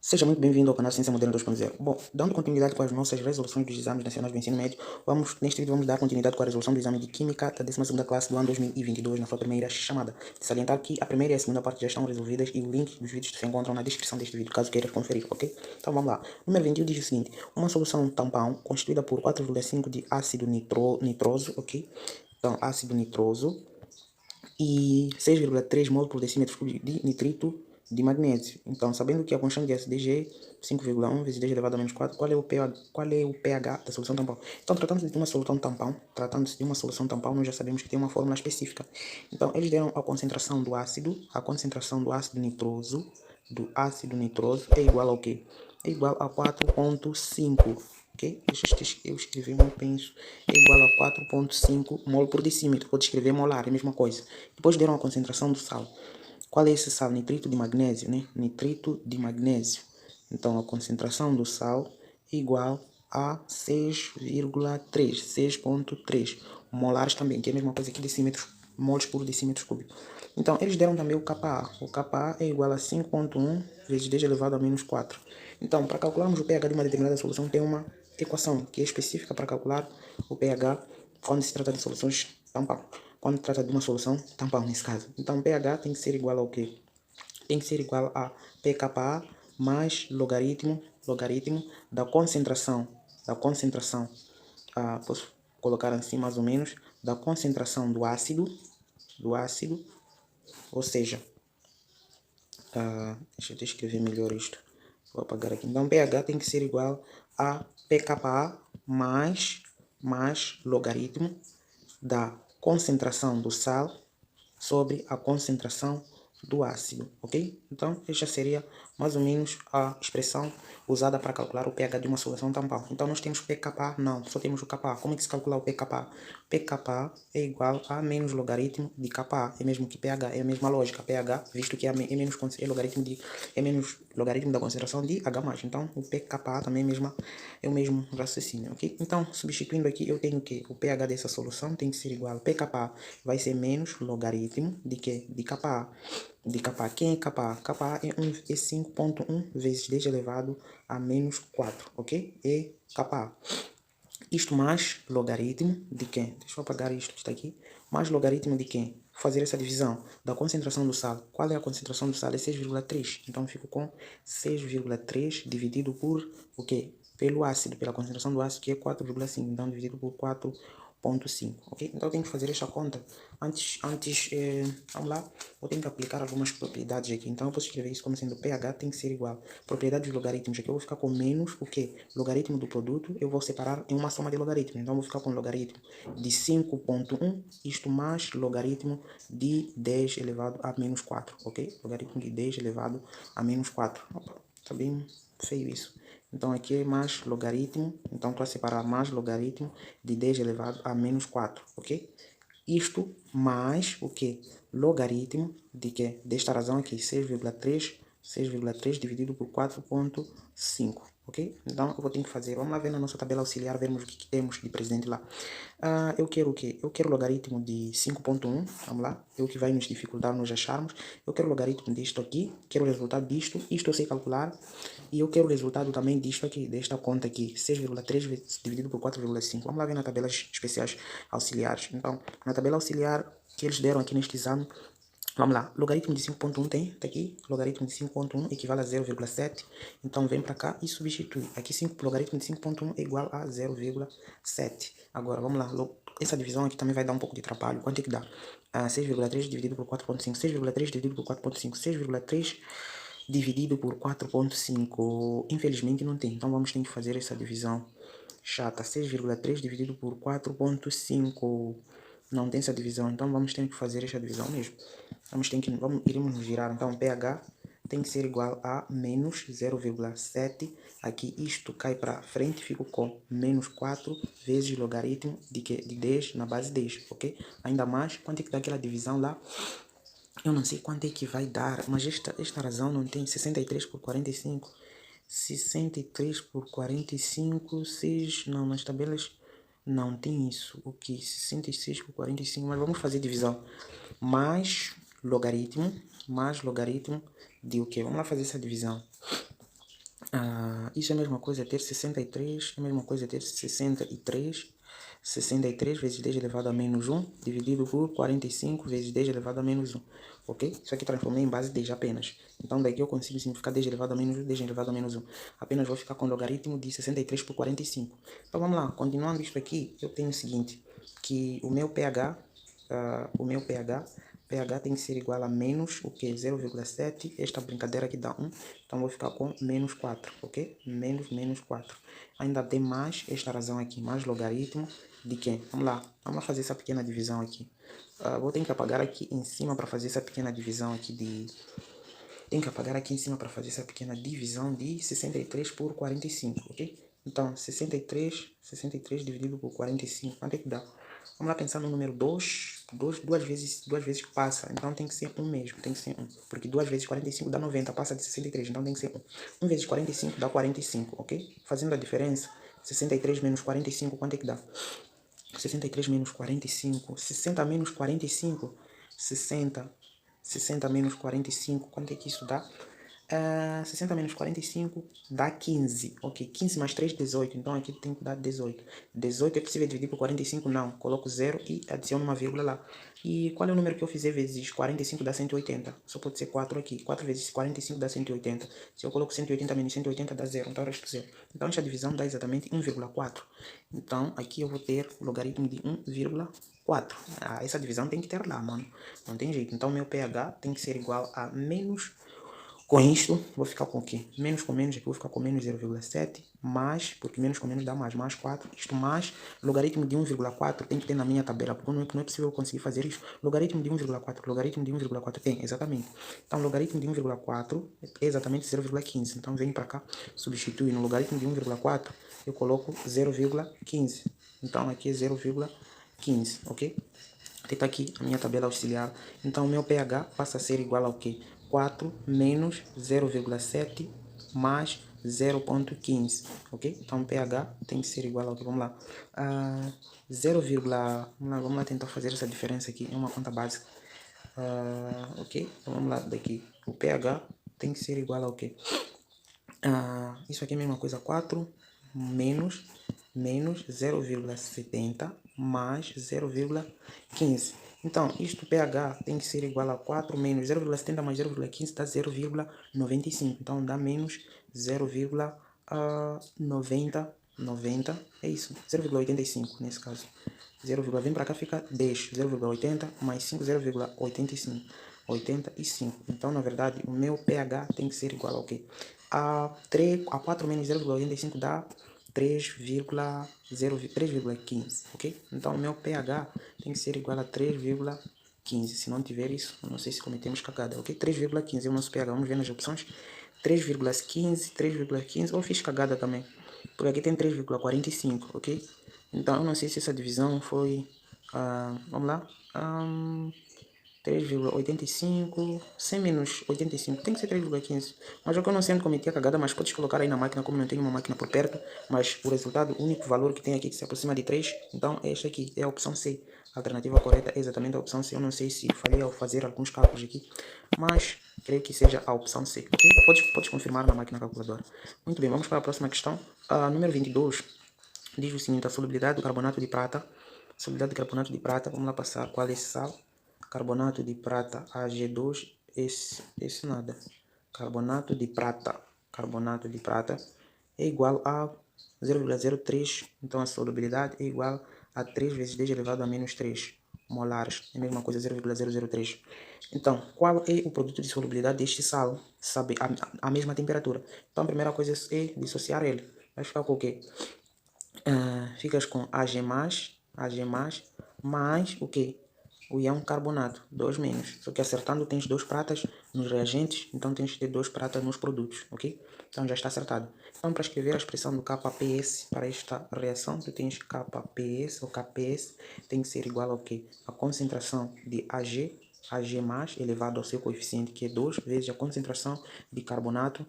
Seja muito bem-vindo ao canal Ciência Moderna 2.0. Bom, dando continuidade com as nossas resoluções dos exames nacionais do ensino médio, neste vídeo vamos dar continuidade com a resolução do exame de Química da 12ª classe do ano 2022, na sua primeira chamada. De salientar que a primeira e a segunda parte já estão resolvidas e o link dos vídeos se encontram na descrição deste vídeo, caso queiras conferir, ok? Então vamos lá. Número 21 diz o seguinte: uma solução tampão constituída por 4,5 de ácido nitroso, ok? Então, ácido nitroso e 6,3 mol por decímetro cúbico de nitrito de magnésio. Então, sabendo que a constante de acidez é 5,1 vezes 10 elevado a menos 4, qual é o pH da solução tampão? Então, tratando-se de uma solução tampão, nós já sabemos que tem uma fórmula específica. Então, eles deram a concentração do ácido nitroso, é igual ao quê? É igual a 4,5. Ok? Eu escrevi muito bem isso. É igual a 4,5 mol por decímetro. Pode escrever molar, é a mesma coisa. Depois deram a concentração do sal. Qual é esse sal? Nitrito de magnésio, né? Nitrito de magnésio. Então, a concentração do sal é igual a 6,3 molares também, que é a mesma coisa que decímetros, mols por decímetro cúbico. Então, eles deram também o Ka. O Ka é igual a 5,1 vezes 10 elevado a menos 4. Então, para calcularmos o pH de uma determinada solução, tem uma equação que é específica para calcular o pH quando se trata de soluções tampão. Quando trata de uma solução tampão, nesse caso. Então, pH tem que ser igual ao quê? Tem que ser igual a pKa mais logaritmo da concentração, posso colocar assim mais ou menos, da concentração do ácido, ou seja, deixa eu escrever melhor isto, vou apagar aqui. Então, pH tem que ser igual a pKa mais logaritmo da concentração do sal sobre a concentração do ácido, ok? Então, esta seria mais ou menos a expressão usada para calcular o pH de uma solução tampão. Então, nós temos pKa, não, só temos o Ka. Como é que se calcula o pKa? pKa é igual a menos logaritmo de Ka, é mesmo que pH, é a mesma lógica, pH, visto que é menos logaritmo da concentração de H+. Então, o pKa também é o mesmo raciocínio, ok? Então, substituindo aqui, eu tenho que o pH dessa solução tem que ser igual a pKa, vai ser menos logaritmo de quê? De Ka. Quem é Ka? Ka é 5,1 vezes 10 elevado a menos 4, ok? É Ka. Isto mais logaritmo de quem? Deixa eu apagar isto que está aqui. Mais logaritmo de quem? Vou fazer essa divisão da concentração do sal. Qual é a concentração do sal? É 6,3. Então, eu fico com 6,3 dividido por o quê? Pelo ácido, pela concentração do ácido, que é 4,5. Então, dividido por 4,5. Ok? Então, eu tenho que fazer esta conta. Vamos lá. Eu tenho que aplicar algumas propriedades aqui. Então, eu posso escrever isso como sendo pH tem que ser igual. Propriedade dos logaritmos aqui, eu vou ficar com menos o quê? Logaritmo do produto, eu vou separar em uma soma de logaritmos. Então, eu vou ficar com logaritmo de 5,1, isto mais logaritmo de 10 elevado a menos 4, ok? Logaritmo de 10 elevado a menos 4. Opa, tá bem feio isso. Então, aqui é mais logaritmo, então, para separar mais logaritmo de 10 elevado a menos 4, ok? Isto mais o que? Logaritmo de que? Desta razão aqui, 6,3 dividido por 4,5, ok? Então, eu vou ter que fazer, vamos lá ver na nossa tabela auxiliar, vermos o que temos de presente lá. Eu quero o quê? Eu quero logaritmo de 5,1, vamos lá, é o que vai nos dificultar nós acharmos. Eu quero logaritmo disto aqui, quero o resultado disto, isto eu sei calcular, e eu quero o resultado também disto aqui, desta conta aqui, 6,3 dividido por 4,5. Vamos lá ver nas tabelas especiais auxiliares. Então, na tabela auxiliar que eles deram aqui neste exame, vamos lá, logaritmo de 5,1 tá aqui, logaritmo de 5,1 equivale a 0,7, então vem para cá e substitui. Aqui logaritmo de 5,1 é igual a 0,7. Agora, vamos lá, essa divisão aqui também vai dar um pouco de trabalho. Quanto é que dá? 6,3 dividido por 4,5, 6,3 dividido por 4,5, 6,3 dividido por 4,5, infelizmente não tem, então vamos ter que fazer essa divisão chata, 6,3 dividido por 4,5, não tem essa divisão, então vamos ter que fazer essa divisão mesmo. Iremos nos virar, então pH tem que ser igual a menos 0,7, aqui isto cai para frente, fico com menos 4 vezes logaritmo de 10 na base 10, ok? Ainda mais, quanto é que dá aquela divisão lá? Eu não sei quanto é que vai dar, mas esta razão não tem 63 por 45, 63 por 45, 6, não, nas tabelas não tem isso, o que? 66 por 45, mas vamos fazer divisão, mais logaritmo de o que? Vamos lá fazer essa divisão, Isso é a mesma coisa ter 63, é a mesma coisa ter 63. 63 vezes 10 elevado a menos 1, dividido por 45 vezes 10 elevado a menos 1. Ok? Isso aqui transformei em base 10 apenas. Então daqui eu consigo simplificar 10 elevado a menos 1, 10 elevado a menos 1. Apenas vou ficar com o logaritmo de 63 por 45. Então vamos lá, continuando isto aqui, eu tenho o seguinte, que o meu pH pH tem que ser igual a menos o que? 0,7. Esta brincadeira aqui dá 1. Então vou ficar com menos 4, ok? Menos 4. Ainda tem mais esta razão aqui, mais logaritmo de quem? Vamos lá fazer essa pequena divisão aqui. Vou ter que apagar aqui em cima para fazer essa pequena divisão aqui de... Tem que apagar aqui em cima para fazer essa pequena divisão de 63 por 45, ok? Então, 63 dividido por 45, quanto é que dá? Vamos lá pensar no número 2, duas vezes passa, então tem que ser 1 mesmo, tem que ser 1. Porque 2 vezes 45 dá 90, passa de 63, então tem que ser 1. 1 vezes 45 dá 45, ok? Fazendo a diferença, 63 menos 45, quanto é que dá? 63 menos 45, 60 menos 45, 60, 60 menos 45, quanto é que isso dá? 60 menos 45 dá 15, ok, 15 mais 3, 18, então aqui tem que dar 18. 18 é possível dividir por 45? Não, coloco 0 e adiciono uma vírgula lá. E qual é o número que eu fizer vezes 45 dá 180? Só pode ser 4 aqui, 4 vezes 45 dá 180. Se eu coloco 180 menos 180 dá 0, então resta 0. Então esta divisão dá exatamente 1,4. Então aqui eu vou ter o logaritmo de 1,4. Essa divisão tem que ter lá, mano, não tem jeito. Então meu pH tem que ser igual a menos... Com isto, vou ficar com o quê? Menos com menos, aqui vou ficar com menos 0,7, mais, porque menos com menos dá mais 4. Isto mais, logaritmo de 1,4 tem que ter na minha tabela, porque não é possível eu conseguir fazer isso. Logaritmo de 1,4, logaritmo de 1,4 tem, exatamente. Então, logaritmo de 1,4 é exatamente 0,15. Então, venho para cá, substitui no logaritmo de 1,4, eu coloco 0,15. Então, aqui é 0,15, ok? Até aqui a minha tabela auxiliar. Então, o meu pH passa a ser igual ao quê? 4 menos 0,7 mais 0,15, ok? Então, pH tem que ser igual ao que? Vamos lá. 0, vamos lá tentar fazer essa diferença aqui. É uma conta básica. Ok? Então, vamos lá daqui. O pH tem que ser igual ao quê? Isso aqui é a mesma coisa. 4 menos 0,70 mais 0,15. Então, isto pH tem que ser igual a 4 menos 0,70 mais 0,15 dá 0,95. Então, dá menos 0,90, é isso, 0,85 nesse caso. 0, vem para cá, fica 10, 0,80 mais 5, 0,85. 85. Então, na verdade, o meu pH tem que ser igual ao quê? A 4 menos 0,85 dá 3,15, ok? Então, o meu pH tem que ser igual a 3,15. Se não tiver isso, eu não sei se cometemos cagada, ok? 3,15 é o nosso pH. Vamos ver nas opções. 3,15, ou fiz cagada também. Porque aqui tem 3,45, ok? Então, eu não sei se essa divisão foi... vamos lá. 3,85, 100 menos 85, tem que ser 3,15. Mas eu não sei onde cometi a cagada, mas podes colocar aí na máquina, como não tenho uma máquina por perto. Mas o resultado, o único valor que tem aqui que se aproxima de 3, então é este aqui, é a opção C. A alternativa correta é exatamente a opção C. Eu não sei se falhei ao fazer alguns cálculos aqui, mas creio que seja a opção C, ok? Podes confirmar na máquina calculadora. Muito bem, vamos para a próxima questão. Número 22, diz o seguinte: a solubilidade do carbonato de prata. Solubilidade de carbonato de prata, vamos lá passar qual é esse sal. Carbonato de prata Ag2, esse nada. Carbonato de prata é igual a 0,03. Então a solubilidade é igual a 3 vezes 10 elevado a menos 3 molares. É a mesma coisa, 0,003. Então, qual é o produto de solubilidade deste sal? Sabe, a mesma temperatura. Então a primeira coisa é dissociar ele. Vai ficar com o quê? Ficas com Ag+, mais o quê? O íon carbonato, 2 menos. Só que acertando tens 2 pratas nos reagentes, então tens que ter 2 pratas nos produtos, ok? Então já está acertado. Então para escrever a expressão do KPS para esta reação, tu tens KPS ou KPS tem que ser igual ao quê? A concentração de Ag elevado ao seu coeficiente, que é 2, vezes a concentração de carbonato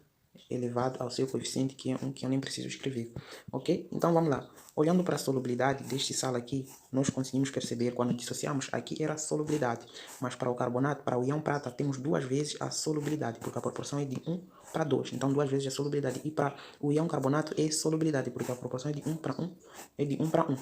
elevado ao seu coeficiente, que é 1, que eu nem preciso escrever, ok? Então vamos lá. Olhando para a solubilidade deste sal aqui, nós conseguimos perceber quando dissociamos, aqui era a solubilidade, mas para o carbonato, para o íon prata, temos 2 vezes a solubilidade, porque a proporção é de 1 para 2. Então, 2 vezes a solubilidade. E para o íon carbonato é solubilidade, porque a proporção é de 1 para 1. É de 1 para 1,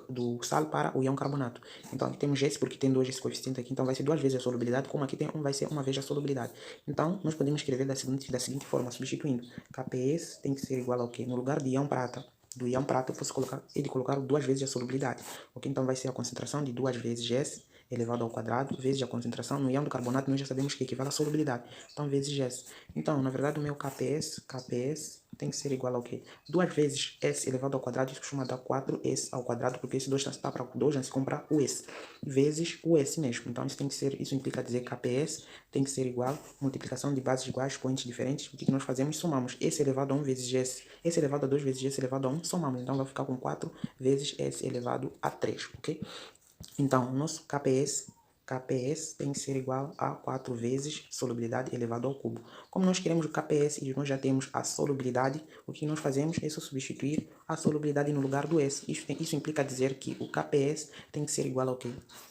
do sal para o íon carbonato. Então, aqui temos esse, porque tem 2 esse coeficiente aqui. Então, vai ser 2 vezes a solubilidade, como aqui tem 1, vai ser 1 vez a solubilidade. Então, nós podemos escrever da seguinte forma, substituindo. KPS tem que ser igual ao quê? No lugar de íon prata, do íon prata, eu posso colocar, ele colocar 2 vezes a solubilidade. Ok? Então, vai ser a concentração de 2 vezes S elevado ao quadrado, vezes a concentração no íon do carbonato, nós já sabemos que equivale à solubilidade. Então, vezes S. Então, na verdade, o meu KPS tem que ser igual ao quê? 2 vezes S elevado ao quadrado, isso costuma dar 4S ao quadrado, porque esse 2 está para 2, já se compra o S, vezes o S mesmo. Então, isso tem que ser, isso implica dizer que KPS tem que ser igual, multiplicação de bases iguais, expoentes diferentes. O que nós fazemos? Somamos S elevado a 1 vezes S, S elevado a 2 vezes S elevado a 1, somamos. Então, vai ficar com 4 vezes S elevado a 3, ok? Então, nosso KPS tem que ser igual a 4 vezes solubilidade elevado ao cubo. Como nós queremos o KPS e nós já temos a solubilidade, o que nós fazemos é só substituir a solubilidade no lugar do S. Isso implica dizer que o KPS tem que ser igual ao quê?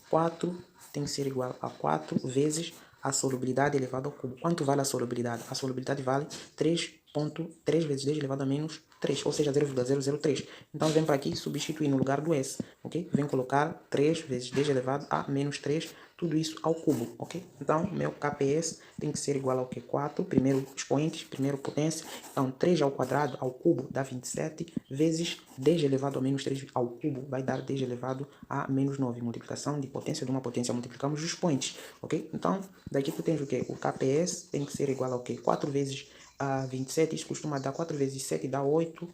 4 tem que ser igual a 4 vezes a solubilidade elevado ao cubo. Quanto vale a solubilidade? A solubilidade vale 3,3 vezes 10 elevado a menos 3, ou seja, 0,003. Então, vem para aqui substituir no lugar do S, ok? Vem colocar 3 vezes 10 elevado a menos 3, tudo isso ao cubo, ok? Então, meu KPS tem que ser igual ao que? 4, primeiro expoente, primeiro potência. Então, 3 ao quadrado, ao cubo, dá 27, vezes 10 elevado a menos 3 ao cubo, vai dar 10 elevado a menos 9. Multiplicação de potência de uma potência, multiplicamos os expoentes, ok? Então, daqui tu tens o que? O KPS tem que ser igual ao que? 4 vezes a 27, isso costuma dar 4 vezes 7, dá 8,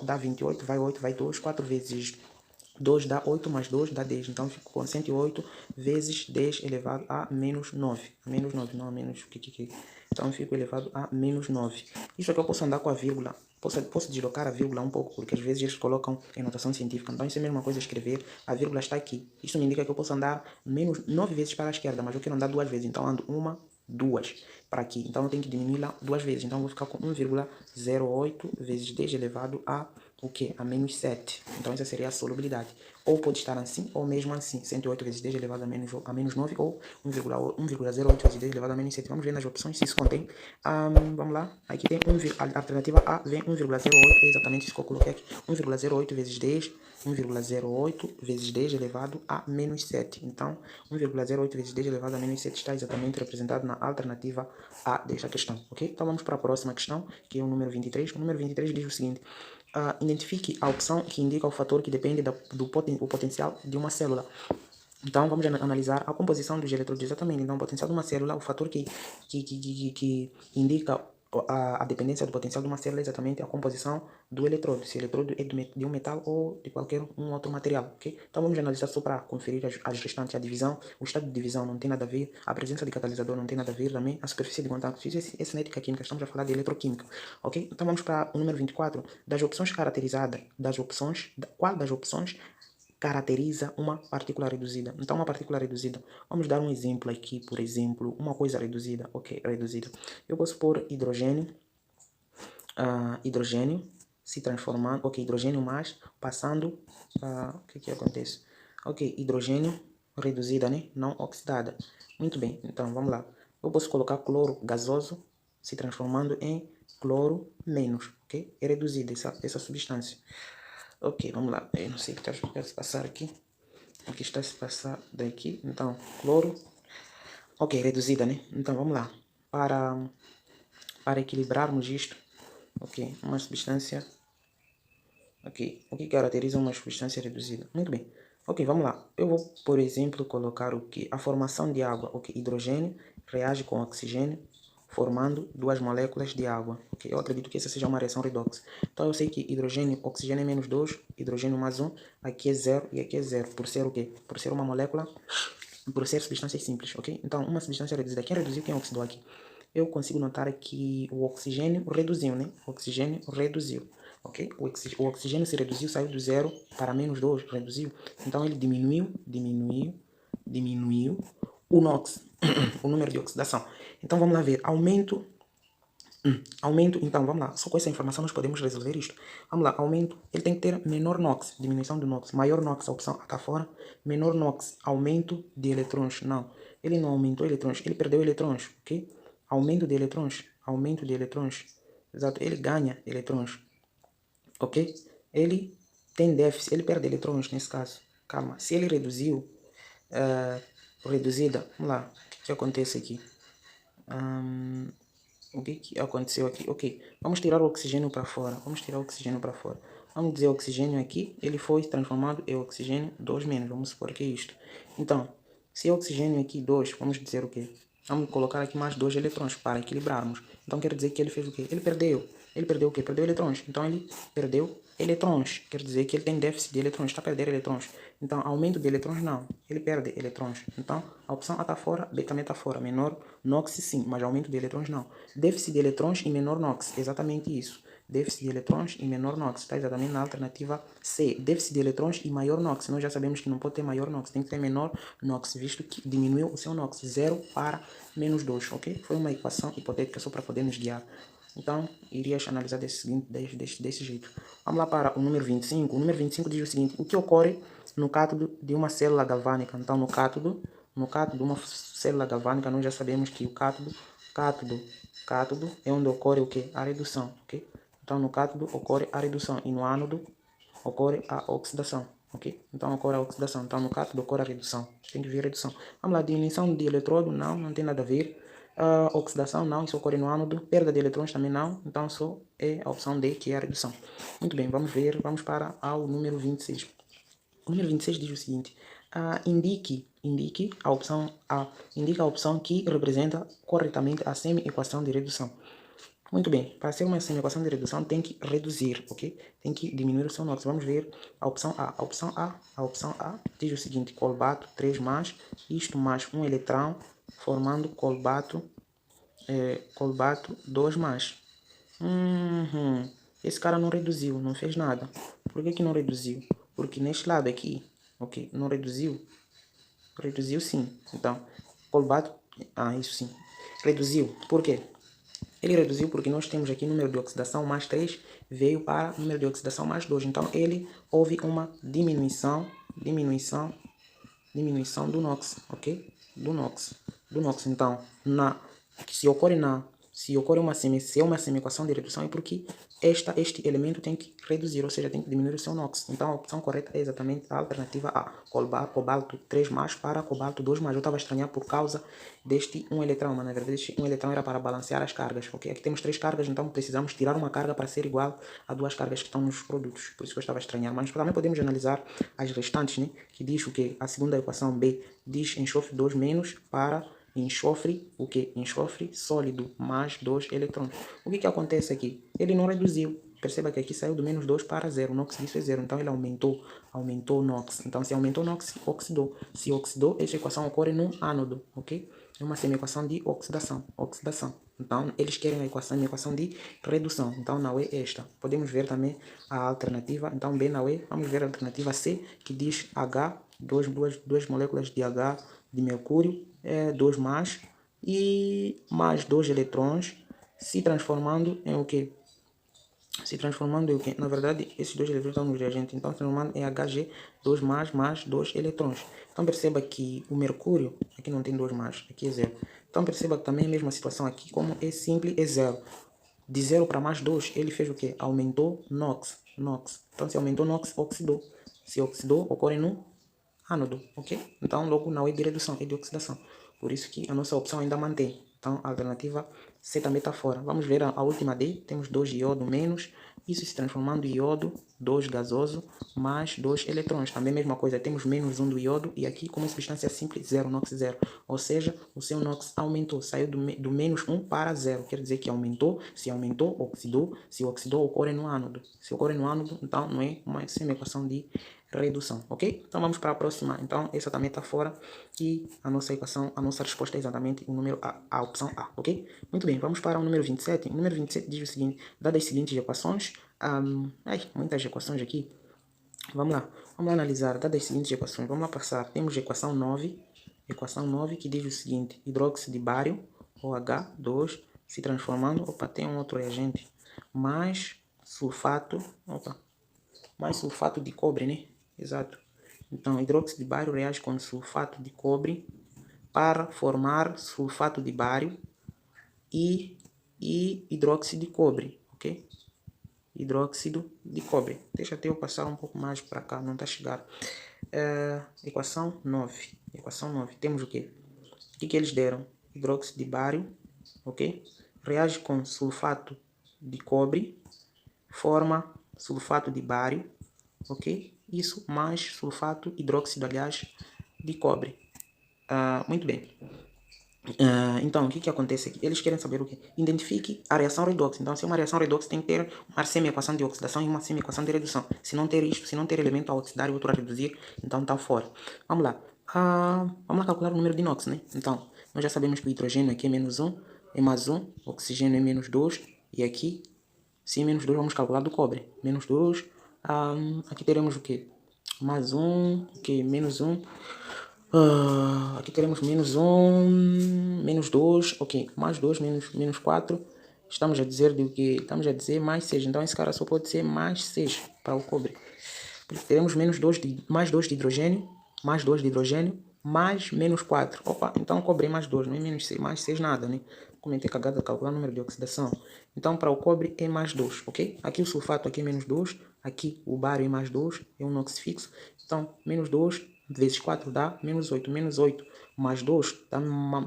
dá 28, vai 8, vai 2, 4 vezes 2 dá 8, mais 2 dá 10, então fico com 108 vezes 10 elevado a menos 9, menos 9, não a menos, então fico elevado a menos 9. Isso aqui eu posso andar com a vírgula, posso deslocar a vírgula um pouco, porque às vezes eles colocam em notação científica, então isso é a mesma coisa escrever, a vírgula está aqui, isso me indica que eu posso andar menos 9 vezes para a esquerda, mas eu quero andar 2 vezes, então ando 1, 2 para aqui, então eu tenho que diminuir lá 2 vezes, então eu vou ficar com 1,08 vezes 10 elevado a o que? A menos 7. Então essa seria a solubilidade. Ou pode estar assim, ou mesmo assim. 108 vezes 10 elevado a menos 9, ou 1,08 vezes 10 elevado a menos 7. Vamos ver nas opções se isso contém. Vamos lá. Aqui tem a alternativa A, vem 1,08, é exatamente isso que eu coloquei aqui. 1,08 vezes 10, 1,08 vezes 10 elevado a menos 7. Então, 1,08 vezes 10 elevado a menos 7 está exatamente representado na alternativa A desta questão, ok? Então, vamos para a próxima questão, que é o número 23. O número 23 diz o seguinte: identifique a opção que indica o fator que depende do potencial de uma célula. Então, vamos analisar a composição dos elétrodos exatamente. Então, o potencial de uma célula, o fator que indica a dependência do potencial de uma célula é exatamente a composição do eletrodo. Se o eletrodo é de um metal ou de qualquer outro material, ok? Então, vamos analisar só para conferir as restantes. A divisão, o estado de divisão não tem nada a ver, a presença de catalisador não tem nada a ver também, a superfície de contato. Isso é cinética química, estamos a falar de eletroquímica, ok? Então, vamos para o número 24. Das opções caracterizadas, qual das opções caracteriza uma partícula reduzida? Então, uma partícula reduzida, vamos dar um exemplo aqui, por exemplo, uma coisa reduzida, ok, reduzida. Eu posso pôr hidrogênio, hidrogênio se transformando, ok, hidrogênio mais, passando, o que acontece? Ok, hidrogênio reduzida, né, não oxidada. Muito bem, então vamos lá. Eu posso colocar cloro gasoso se transformando em cloro menos, ok? É reduzida essa substância. Ok, vamos lá. Eu não sei o que está a se passar aqui. O que está a se passar daqui. Então, cloro. Ok, reduzida, né? Então, vamos lá. Para equilibrarmos isto. Ok, uma substância. Ok, o que caracteriza uma substância reduzida? Muito bem. Ok, vamos lá. Eu vou, por exemplo, colocar o que? A formação de água. Ok, hidrogênio reage com oxigênio, formando 2 moléculas de água. Okay? Eu acredito que essa seja uma reação redox. Então eu sei que hidrogênio, oxigênio é menos 2, hidrogênio mais 1, aqui é 0 e aqui é 0. Por ser o quê? Por ser uma molécula, por ser substâncias simples, ok? Então uma substância reduzida, quem reduziu, quem oxidou aqui? Eu consigo notar que o oxigênio reduziu, né? O oxigênio reduziu, ok? O oxigênio se reduziu, saiu do 0 para menos 2, reduziu. Então ele diminuiu o NOx, o número de oxidação. Então vamos lá ver, aumento, então vamos lá, só com essa informação nós podemos resolver isto. Vamos lá, aumento, ele tem que ter menor NOx, diminuição do NOx, maior NOx, a opção cá fora, menor NOx, aumento de eletrões, não, ele não aumentou eletrões, ele perdeu eletrões, ok? Aumento de eletrões, Aumento de eletrões. Exato, ele ganha eletrões. Ok? Ele tem déficit, ele perde eletrões nesse caso. Calma, se ele reduziu, reduzida, vamos lá, o que acontece aqui? O que aconteceu aqui? Ok, vamos tirar o oxigênio para fora. Vamos tirar o oxigênio para fora. Vamos dizer o oxigênio aqui, ele foi transformado em oxigênio 2 menos. Vamos supor que é isto. Então, se é oxigênio aqui 2, vamos dizer o quê? Vamos colocar aqui mais 2 eletrões para equilibrarmos. Então quer dizer que ele fez o quê? Ele perdeu. Ele perdeu o quê? Perdeu eletrões. Então ele perdeu eletrões. Quer dizer que ele tem déficit de eletrões. Está a perder eletrões. Então aumento de eletrões não. Ele perde eletrões. Então a opção A está fora, B também está fora. Menor NOx sim, mas aumento de eletrões não. Déficit de eletrões e menor NOx. Exatamente isso. Déficit de eletrões e menor NOx. Está exatamente na alternativa C. Déficit de eletrões e maior NOx. Nós já sabemos que não pode ter maior NOx. Tem que ter menor NOx, visto que diminuiu o seu NOx. 0 para menos 2, ok? Foi uma equação hipotética só para poder nos guiar. Então, irias analisar desse jeito. Vamos lá para o número 25. O número 25 diz o seguinte: o que ocorre no cátodo de uma célula galvânica? Então, no cátodo de uma célula galvânica, nós já sabemos que o cátodo é onde ocorre o que? A redução, ok? Então, no cátodo ocorre a redução e no ânodo ocorre a oxidação, ok? Então, ocorre a oxidação. Então, no cátodo ocorre a redução. Tem que ver a redução. Vamos lá, diminuição de eletrodo, não tem nada a ver. Oxidação, não, isso ocorre no ânodo. Perda de eletrões também não. Então, só é a opção D, que é a redução. Muito bem, vamos para o número 26. O número 26 diz o seguinte: indique a opção A. Indica a opção que representa corretamente a semi-equação de redução. Muito bem, para ser uma semi-equação de redução tem que reduzir, ok? Tem que diminuir o seu NOx. Vamos ver a opção A. A opção A diz o seguinte: colbato 3 mais, isto mais um eletrão, formando colbato 2 mais. Esse cara não reduziu, não fez nada. Por que não reduziu? Porque neste lado aqui, ok, não reduziu. Reduziu sim. Então, colbato, isso sim. Reduziu. Por quê? Ele reduziu porque nós temos aqui número de oxidação mais 3, veio para número de oxidação mais 2. Então, houve uma diminuição do NOx, ok? Do NOx. Então, se ocorre uma semi-equação de redução é porque este elemento tem que reduzir, ou seja, tem que diminuir o seu NOx. Então, a opção correta é exatamente a alternativa A. Cobalto 3 mais para cobalto 2 mais. Eu estava a estranhar por causa deste um eletrão, mas na verdade este um eletrão era para balancear as cargas, ok? Aqui temos 3 cargas, então precisamos tirar uma carga para ser igual a 2 cargas que estão nos produtos. Por isso que eu estava a estranhar. Mas também podemos analisar as restantes, né? Que diz o que? A segunda equação B diz enxofre 2 menos para enxofre, o que? Enxofre sólido mais 2 eletrões. O que acontece aqui? Ele não reduziu. Perceba que aqui saiu do menos 2 para 0. O NOx disso é 0. Então ele aumentou o NOx. Então se aumentou o NOx, oxidou. Se oxidou, esta equação ocorre num ânodo, ok? É uma semi-equação de oxidação. Então eles querem a equação de redução. Então não é esta. Podemos ver também a alternativa. Então B não é. Vamos ver a alternativa C, que diz H, duas moléculas de H de mercúrio, 2 mais, e mais 2 eletrões, se transformando em o quê? Na verdade, esses 2 eletrões estão no reagente, então transformando em Hg2 mais 2 eletrões. Então perceba que o mercúrio, aqui não tem 2 mais, aqui é 0. Então perceba que também é a mesma situação aqui, como é simples, é 0. De 0 para mais 2, ele fez o quê? Aumentou NOx. Então se aumentou NOx, oxidou. Se oxidou, ocorre no ânodo, ok? Então logo não é de redução, é de oxidação. Por isso que a nossa opção ainda mantém. Então a alternativa C também está fora. Vamos ver a última D. Temos 2 iodo menos. Isso se transformando em iodo 2 gasoso mais 2 eletrões. Também a mesma coisa. Temos menos 1 do iodo. E aqui como substância simples 0, NOx 0. Ou seja, o seu NOx aumentou. Saiu do menos 1 para 0. Quer dizer que aumentou. Se aumentou, oxidou. Se oxidou, ocorre no ânodo. Se ocorre no ânodo, então não é uma semi-equação de redução, ok? Então vamos para a próxima. Então essa também está fora e a nossa equação, a nossa resposta é exatamente o número A, a opção A, ok? Muito bem, vamos para o número 27. O número 27 diz o seguinte: dadas as seguintes equações, muitas equações aqui. Vamos lá analisar, dadas as seguintes equações, vamos lá passar. Temos a equação 9 que diz o seguinte: hidróxido de bário, OH2, se transformando, tem um outro reagente, mais sulfato de cobre, né? Exato. Então, hidróxido de bário reage com sulfato de cobre para formar sulfato de bário e e hidróxido de cobre, ok? Hidróxido de cobre. Deixa até eu passar um pouco mais para cá, não está a chegar. Equação 9. Equação 9. Temos o quê? O que eles deram? Hidróxido de bário, ok? Reage com sulfato de cobre, forma sulfato de bário, ok? Isso mais sulfato, hidróxido, aliás, de cobre. Muito bem. Então, o que acontece aqui? Eles querem saber o quê? Identifique a reação redox. Então, se é uma reação redox, tem que ter uma semi-equação de oxidação e uma semi-equação de redução. Se não ter isto, se não ter elemento a oxidar e outro a reduzir, então está fora. Vamos lá. Vamos lá calcular o número de NOx, né? Então, nós já sabemos que o hidrogênio aqui é menos 1, é mais 1, o oxigênio é menos 2, e aqui, sim, menos 2, vamos calcular do cobre. Menos 2, aqui teremos o quê? Mais 1, ok, menos 1. Aqui teremos menos 1, menos 2, ok, mais 2, menos 4. Estamos a dizer de o que? Estamos a dizer mais 6, então esse cara só pode ser mais 6 para o cobre. Porque teremos mais 2 de hidrogênio, mais 2 de hidrogênio, mais menos 4. Opa, então o cobre é mais 2, não é menos 6, mais 6 nada, né? Comentei cagada, calcular o número de oxidação. Então para o cobre é mais 2, ok? Aqui o sulfato aqui é menos 2, aqui o bário é mais 2, é um NOx fixo. Então menos 2 vezes 4 dá menos 8. Menos 8 mais 2 dá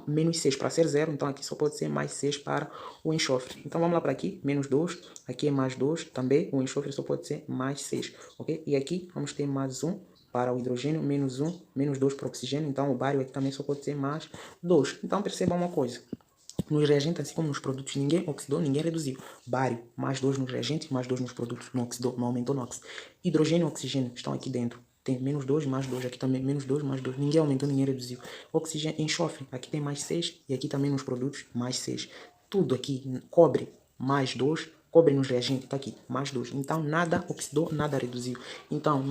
menos 6 para ser 0. Então aqui só pode ser mais 6 para o enxofre. Então vamos lá para aqui. Menos 2. Aqui é mais 2 também. O enxofre só pode ser mais 6. Ok? E aqui vamos ter mais 1 para o hidrogênio. Menos 1. Menos 2 para o oxigênio. Então o bário aqui também só pode ser mais 2. Então perceba uma coisa. Nos reagentes, assim como nos produtos, ninguém oxidou, ninguém reduziu. Bário, mais 2 nos reagentes, mais 2 nos produtos, não oxidou, não aumentou NOx. Hidrogênio e oxigênio estão aqui dentro. Tem menos 2, mais 2, aqui também menos 2, mais 2. Ninguém aumentou, ninguém reduziu. Oxigênio, enxofre, aqui tem mais 6 e aqui também nos produtos, mais 6. Tudo aqui, cobre, mais 2. Cobre nos reagentes, está aqui, mais 2. Então, nada oxidou, nada reduziu. Então,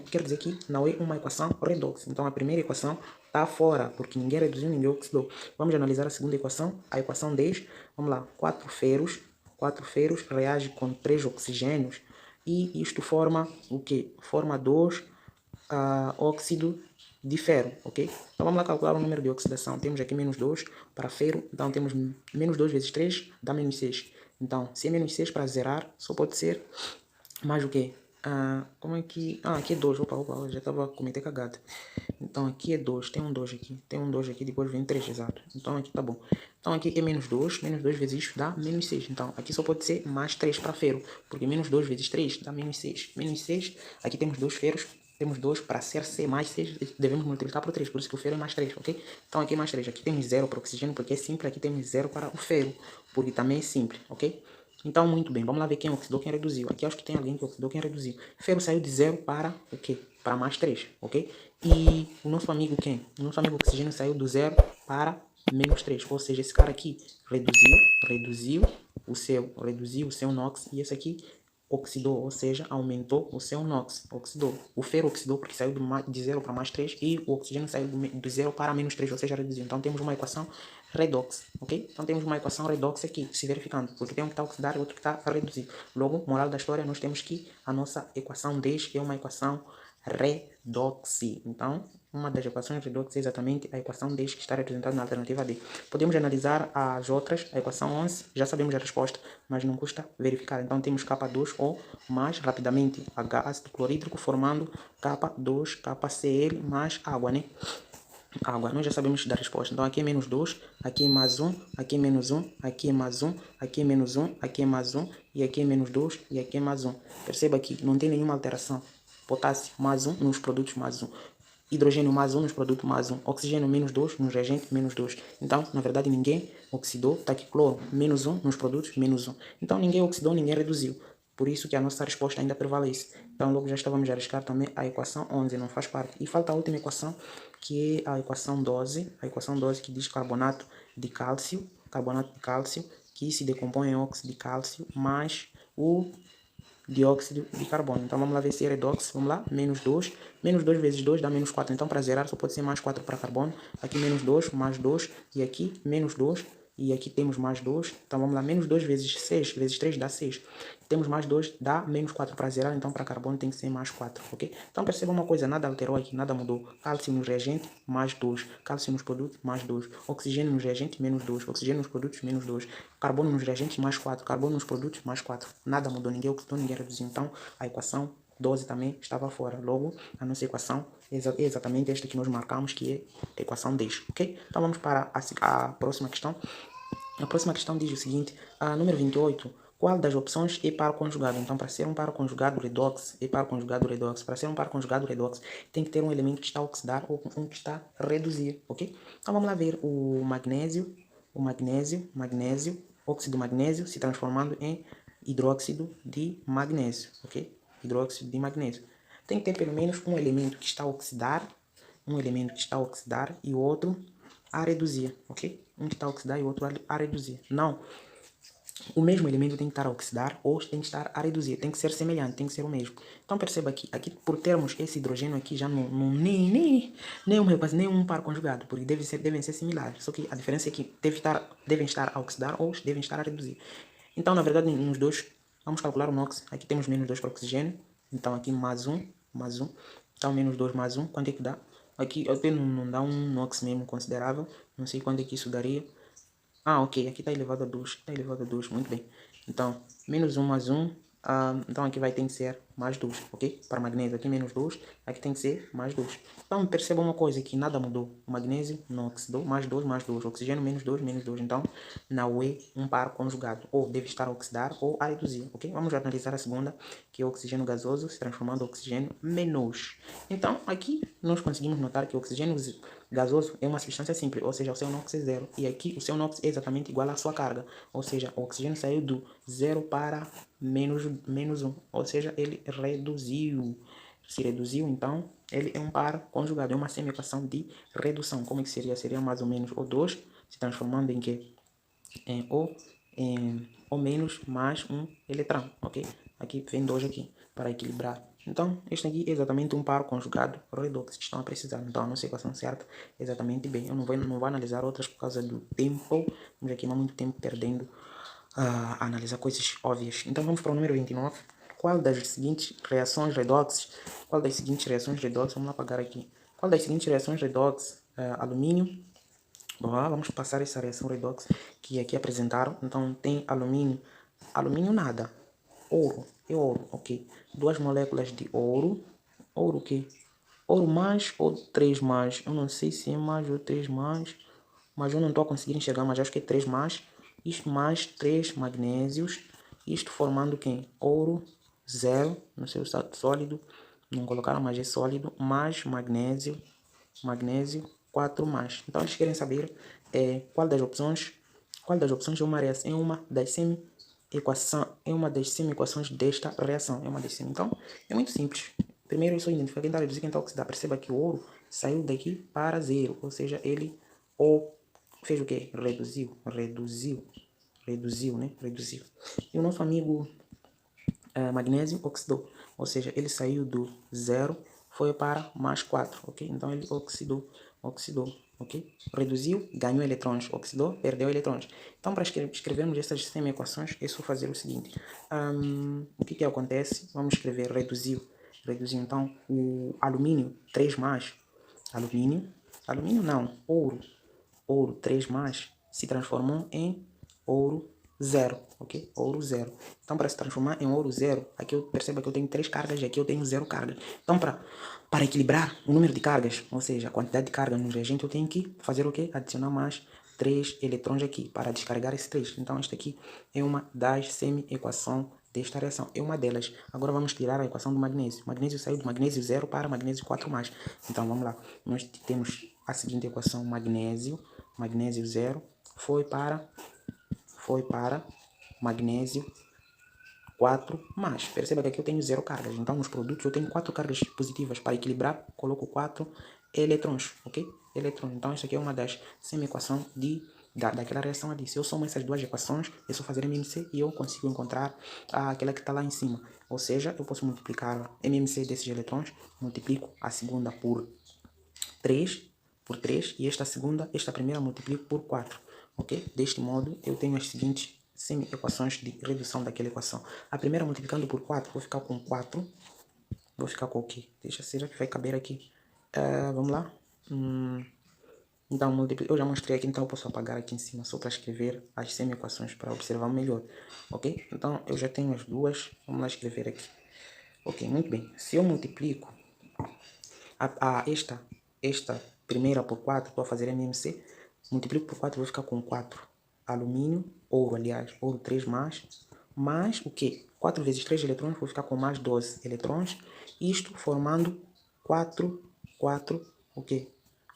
quer dizer que não é uma equação redox. Então, a primeira equação está fora, porque ninguém reduziu, ninguém oxidou. Vamos analisar a segunda equação, a equação 10. Vamos lá, 4 ferros reagem com 3 oxigênios e isto forma o que? Forma 2 óxido de ferro, ok? Então vamos lá calcular o número de oxidação. Temos aqui menos 2 para ferro, então temos menos 2 vezes 3 dá menos 6. Então, se é menos 6 para zerar, só pode ser mais o quê? Como é que... aqui é 2, opa, já estava a cometer cagada. Então aqui é 2, tem um 2 aqui, depois vem 3, exato. Então aqui tá bom. Então aqui é menos 2 vezes isso dá menos 6. Então aqui só pode ser mais 3 para ferro, porque menos 2 vezes 3 dá menos 6. Menos 6, aqui temos 2 ferros, temos 2 para ser C mais 6, devemos multiplicar por 3, por isso que o ferro é mais 3, ok? Então aqui é mais 3, aqui temos 0 para o oxigênio, porque é simples, aqui temos 0 para o ferro, porque também é simples, ok? Então, muito bem, vamos lá ver quem oxidou, quem reduziu. Aqui acho que tem alguém que oxidou, quem reduziu. Ferro saiu de 0 para o quê? Para mais 3, ok? E o nosso amigo quem? O nosso amigo oxigênio saiu do 0 para menos 3. Ou seja, esse cara aqui reduziu o seu NOx. E esse aqui oxidou, ou seja, aumentou o seu NOx. Oxidou. O ferro oxidou porque saiu de 0 para mais 3 e o oxigênio saiu do 0 para menos 3, ou seja, reduziu. Então temos uma equação redox, ok? Então temos uma equação redox aqui, se verificando, porque tem um que está a oxidar e outro que está a reduzir. Logo, moral da história, nós temos que a nossa equação 10 é uma equação redox. Então, uma das equações redox é exatamente a equação 10 que está representada na alternativa D. Podemos analisar as outras, a equação 11, já sabemos a resposta, mas não custa verificar. Então temos K2O mais rapidamente H ácido clorídrico formando K2, KCl mais água, né? Água, nós já sabemos da resposta. Então aqui é menos 2, aqui é mais 1, aqui é menos 1, aqui é mais 1, aqui é menos 1, aqui é mais 1, e aqui é menos 2, e aqui é mais 1. Perceba que não tem nenhuma alteração. Potássio mais 1 nos produtos mais 1. Hidrogênio mais 1 nos produtos mais 1. Oxigênio menos 2 nos reagentes menos 2. Então, na verdade, ninguém oxidou. Está aqui cloro menos 1 nos produtos menos 1. Então, ninguém oxidou, ninguém reduziu. Por isso que a nossa resposta ainda prevalece. Então, logo já estávamos a arriscar também a equação 11, não faz parte. E falta a última equação, que é a equação 12. A equação 12 que diz carbonato de cálcio, que se decompõe em óxido de cálcio, mais o dióxido de carbono. Então vamos lá ver se é redox. Vamos lá, menos 2. Menos 2 vezes 2 dá menos 4. Então para zerar só pode ser mais 4 para carbono. Aqui menos 2, mais 2. E aqui menos 2 e aqui temos mais 2, então vamos lá, menos 2 vezes 6, vezes 3 dá 6. Temos mais 2, dá menos 4 para zerar, então para carbono tem que ser mais 4, ok? Então perceba uma coisa, nada alterou aqui, nada mudou. Cálcio nos reagentes, mais 2. Cálcio nos produtos, mais 2. Oxigênio nos reagentes, menos 2. Oxigênio nos produtos, menos 2. Carbono nos reagentes, mais 4. Carbono nos produtos, mais 4. Nada mudou, ninguém oxidou, ninguém reduziu. Então a equação 12 também estava fora. Logo, a nossa equação é exatamente esta que nós marcamos, que é a equação 10, ok? Então vamos para a próxima questão. A próxima questão diz o seguinte, número 28, qual das opções é par conjugado? Então, para ser um par conjugado redox, é par conjugado redox. Para ser um par conjugado redox, tem que ter um elemento que está a oxidar ou um que está a reduzir, ok? Então, vamos lá ver o magnésio, óxido de magnésio se transformando em hidróxido de magnésio, ok? Hidróxido de magnésio. Tem que ter pelo menos um elemento que está a oxidar, e o outro a reduzir, ok? Um que está a oxidar e o outro a reduzir. Não, o mesmo elemento tem que estar a oxidar ou tem que estar a reduzir. Tem que ser semelhante, tem que ser o mesmo. Então perceba aqui por termos esse hidrogênio aqui já nem um par conjugado, porque devem ser similares. Só que a diferença é que devem estar a oxidar ou devem estar a reduzir. Então, na verdade, nos dois, vamos calcular o NOx. Aqui temos menos 2 para oxigênio. Então aqui mais 1. Então menos 2 mais 1, quanto é que dá? Aqui até não dá um NOx mesmo considerável. Não sei quanto é que isso daria. Ok, aqui está elevado a 2. Está elevado a 2, muito bem. Então, menos 1 mais 1. Então aqui vai ter que ser mais 2, ok? Para magnésio aqui menos 2, aqui tem que ser mais 2. Então perceba uma coisa, que nada mudou. O magnésio não oxidou, mais 2, mais 2. Oxigênio menos 2, menos 2. Então não é um par conjugado. Ou deve estar a oxidar ou a reduzir, ok? Vamos analisar a segunda, que é o oxigênio gasoso se transformando em oxigênio menos. Então aqui nós conseguimos notar que o oxigênio gasoso é uma substância simples, ou seja, o seu NOx é zero. E aqui o seu NOx é exatamente igual à sua carga. Ou seja, o oxigênio saiu do zero para menos 1. Ou seja, ele reduziu. Se reduziu, então, ele é um par conjugado. É uma semi-equação de redução. Como é que seria? Seria mais ou menos O2 se transformando em quê? Em O menos mais um eletrão, ok? Aqui vem 2 aqui, para equilibrar. Então, este aqui é exatamente um par conjugado redox que estão a precisar. Então, a nossa equação certa é exatamente bem. Eu não vou analisar outras por causa do tempo. Vamos aqui, não há muito tempo perdendo a analisar coisas óbvias. Então, vamos para o número 29. Qual das seguintes reações redox? Vamos lá apagar aqui. Qual das seguintes reações redox? Alumínio. Bom, vamos passar essa reação redox que aqui apresentaram. Então, tem alumínio. Alumínio nada. Ouro. É ouro, ok. 2 moléculas de ouro. Ouro o quê? Ouro mais ou 3 mais? Eu não sei se é mais ou 3 mais. Mas eu não estou a conseguir enxergar, mas acho que é 3 mais. Isto mais 3 magnésios. Isto formando quem? Ouro 0 no seu estado sólido. Não colocaram, mas é sólido. Mais magnésio 4 mais. Então eles querem saber qual das opções é uma reação, é uma das semi-equações desta reação. Então, é muito simples. Primeiro eu só identificar quem está a reduzir, quem está a oxidar. Perceba que o ouro saiu daqui para 0, ou seja, ele fez o quê? Reduziu, né? Reduziu. E o nosso amigo magnésio oxidou, ou seja, ele saiu do 0, foi para mais 4, ok? Então ele oxidou, ok? Reduziu, ganhou eletrões, oxidou, perdeu eletrões. Então para escrevermos essas semi-equações, é só fazer o seguinte. O que acontece? Vamos escrever reduziu, então o alumínio 3 mais, alumínio não, ouro 3 mais, se transformou em ouro 0, ok? Ouro 0. Então, para se transformar em ouro 0, aqui eu percebo que eu tenho 3 cargas e aqui eu tenho 0 cargas. Então, para equilibrar o número de cargas, ou seja, a quantidade de carga no reagente, eu tenho que fazer o quê? Adicionar mais 3 eletrões aqui, para descarregar esses 3. Então, esta aqui é uma das semi-equações desta reação. É uma delas. Agora vamos tirar a equação do magnésio. O magnésio saiu do magnésio 0 para magnésio 4 mais. Então, vamos lá. Nós temos a seguinte equação: magnésio 0 foi para magnésio 4 mais. Perceba que aqui eu tenho 0 cargas. Então, nos produtos eu tenho 4 cargas positivas. Para equilibrar, coloco 4 eletrões, ok? Eletrões. Então, isso aqui é uma das semi-equações daquela reação ali. Se eu somo essas duas equações, é só fazer MMC e eu consigo encontrar aquela que está lá em cima. Ou seja, eu posso multiplicar MMC desses eletrões, multiplico a segunda por 3, e esta primeira multiplico por 4. ok? Deste modo, eu tenho as seguintes semi-equações de redução daquela equação. A primeira, multiplicando por 4, vou ficar com 4. Vou ficar com o quê? Deixa ser que vai caber aqui. Vamos lá. Então, eu já mostrei aqui, então eu posso apagar aqui em cima só para escrever as semi-equações para observar melhor, ok? Então, eu já tenho as duas, vamos lá escrever aqui. Ok, muito bem. Se eu multiplico esta primeira por 4, estou a fazer MMC, multiplico por 4, vou ficar com 4 alumínio, ouro, aliás, ouro 3 mais o que? 4 vezes 3 eletrões, vou ficar com mais 12 eletrões, isto formando 4, o que?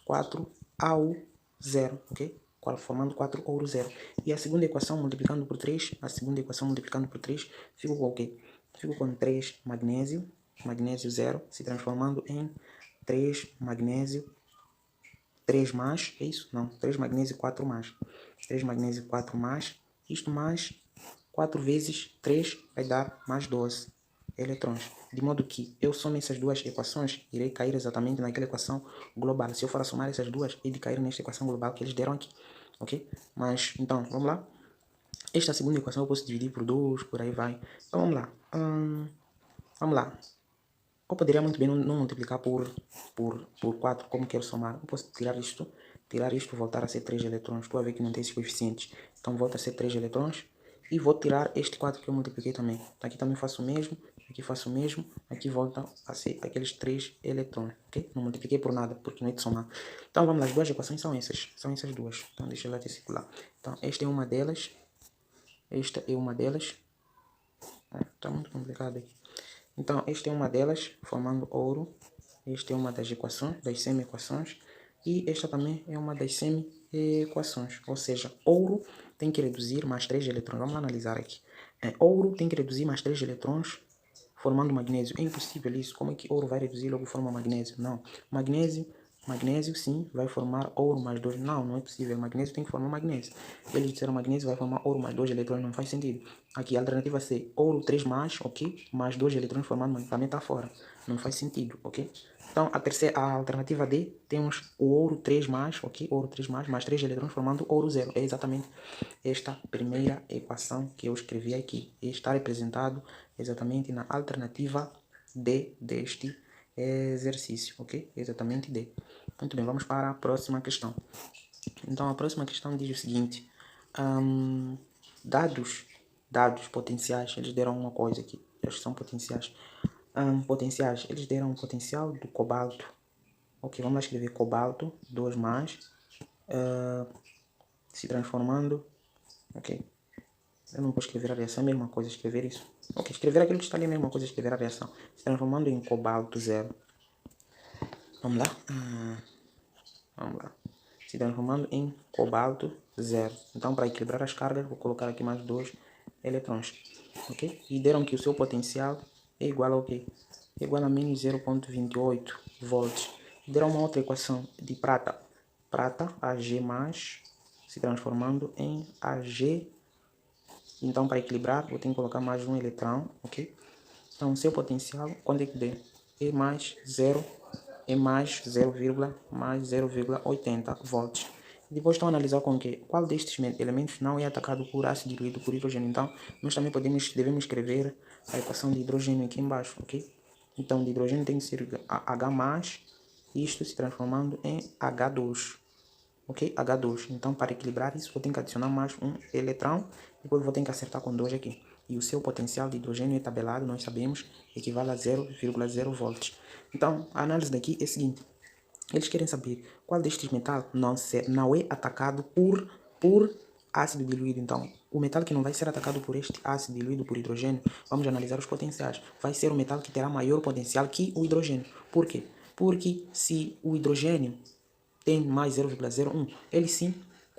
4 ao 0, ok? Formando 4 ouro 0. E a segunda equação multiplicando por 3, fico com o quê? Fico com 3 magnésio 0, se transformando em 3 magnésio 3 mais, é isso? Não, 3 magnésio 4 mais. 3 magnésio 4 mais, isto mais 4 vezes 3 vai dar mais 12 eletrões. De modo que eu somo essas duas equações, irei cair exatamente naquela equação global. Se eu for a somar essas duas, hei de cair nesta equação global que eles deram aqui, ok? Mas, então, vamos lá. Esta segunda equação eu posso dividir por 2, por aí vai. Então, vamos lá. Vamos lá. Eu poderia muito bem não multiplicar por 4, como quero somar. Eu posso tirar isto, voltar a ser 3 eletrões. Estou a ver que não tem esses coeficientes. Então volta a ser 3 eletrões. E vou tirar este 4 que eu multipliquei também. Aqui também faço o mesmo, aqui faço o mesmo. Aqui volta a ser aqueles 3 eletrões, ok? Não multipliquei por nada, porque não é de somar. Então vamos lá, as duas equações são essas duas. Então deixa eu lá circular. Então esta é uma delas. Esta é uma delas. Está muito complicado aqui. Então, esta é uma delas, formando ouro. Esta é uma das equações, das semi-equações. E esta também é uma das semi-equações. Ou seja, ouro tem que reduzir mais 3 eletrões. Vamos analisar aqui. Ouro tem que reduzir mais 3 eletrões, formando magnésio. É impossível isso. Como é que ouro vai reduzir logo forma magnésio? Não. Magnésio sim, vai formar ouro mais 2. Não, não é possível. Magnésio tem que formar magnésio. Eles disseram magnésio vai formar ouro mais 2 eletrões. Não faz sentido. Aqui a alternativa C, ouro 3 mais, ok? Mais 2 eletrões formando magnésio. Também está fora. Não faz sentido, ok? Então, a alternativa D, temos o ouro 3 mais, ok? Ouro 3 mais 3 eletrões formando ouro 0. É exatamente esta primeira equação que eu escrevi aqui. E está representado exatamente na alternativa D deste exercício, ok? Exatamente D. Muito bem, vamos para a próxima questão. Então, a próxima questão diz o seguinte. Dados potenciais, eles deram uma coisa aqui. Eles são potenciais. Potenciais, eles deram um potencial do cobalto. Ok, vamos lá escrever cobalto, 2 mais, se transformando, ok. Eu não vou escrever a reação, é a mesma coisa escrever isso. Ok, escrever aquilo que está ali é a mesma coisa escrever a reação. Se transformando em cobalto 0. Vamos lá? Vamos lá. Se transformando em cobalto 0. Então, para equilibrar as cargas, vou colocar aqui mais 2 eletrões. Ok? E deram que o seu potencial é igual ao quê? É igual a menos 0,28 volts. Deram uma outra equação de prata. Prata, Ag+, se transformando em Ag. Então, para equilibrar, vou ter que colocar mais um eletrão, ok? Então, seu potencial, quando é que dê? É mais 0, é mais 0,80 volts. E depois estão a analisar com que qual destes elementos não é atacado por ácido diluído por hidrogênio. Então, nós também devemos escrever a equação de hidrogênio aqui embaixo, ok? Então, de hidrogênio tem que ser H+, isto se transformando em H2. Ok? H2. Então, para equilibrar isso, vou ter que adicionar mais um eletrão. Depois vou ter que acertar com 2 aqui. E o seu potencial de hidrogênio é tabelado, nós sabemos, equivale a 0,0 volts. Então, a análise daqui é a seguinte. Eles querem saber qual destes metais não é atacado por ácido diluído. Então, o metal que não vai ser atacado por este ácido diluído por hidrogênio, vamos analisar os potenciais. Vai ser o metal que terá maior potencial que o hidrogênio. Por quê? Porque se o hidrogênio tem mais 0,01, ele sim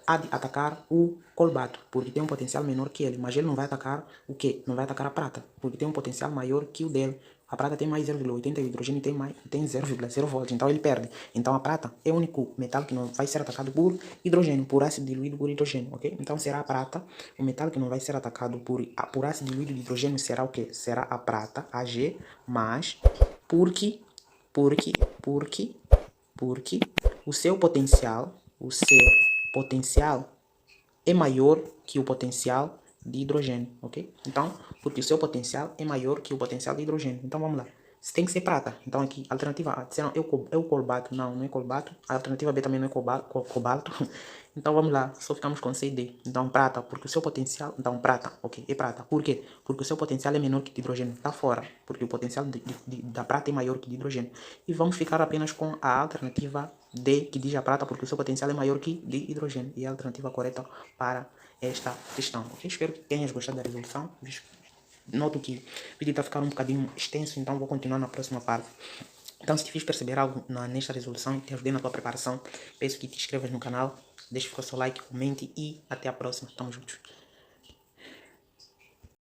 há de atacar o cobalto, porque tem um potencial menor que ele, mas ele não vai atacar o quê? Não vai atacar a prata, porque tem um potencial maior que o dele. A prata tem mais 0,80 e o hidrogênio tem 0,0 volts, então ele perde. Então a prata é o único metal que não vai ser atacado por hidrogênio, por ácido diluído por hidrogênio, ok? Então será a prata, o metal que não vai ser atacado por ácido diluído de hidrogênio será o quê? Será a prata, Ag, mas porque o seu potencial é maior que o potencial de hidrogênio, ok? Então, porque o seu potencial é maior que o potencial de hidrogênio. Então, vamos lá. Isso tem que ser prata. Então, aqui, alternativa A, disseram, é o cobalto. Não, não é cobalto. A alternativa B também não é cobalto. Então, vamos lá. Só ficamos com C e D. Então, prata, porque o seu potencial... Então, prata, ok, é prata. Por quê? Porque o seu potencial é menor que o de hidrogênio. Está fora. Porque o potencial da prata é maior que o de hidrogênio. E vamos ficar apenas com a alternativa D, que diz a prata, porque o seu potencial é maior que de hidrogênio. E é a alternativa correta para esta questão. Ok? Espero que tenhas gostado da resolução. Noto que o vídeo está ficando um bocadinho extenso, então vou continuar na próxima parte. Então, se te fiz perceber algo nesta resolução e te ajudei na tua preparação, peço que te inscrevas no canal, deixe o seu like, comente e até a próxima. Tamo juntos.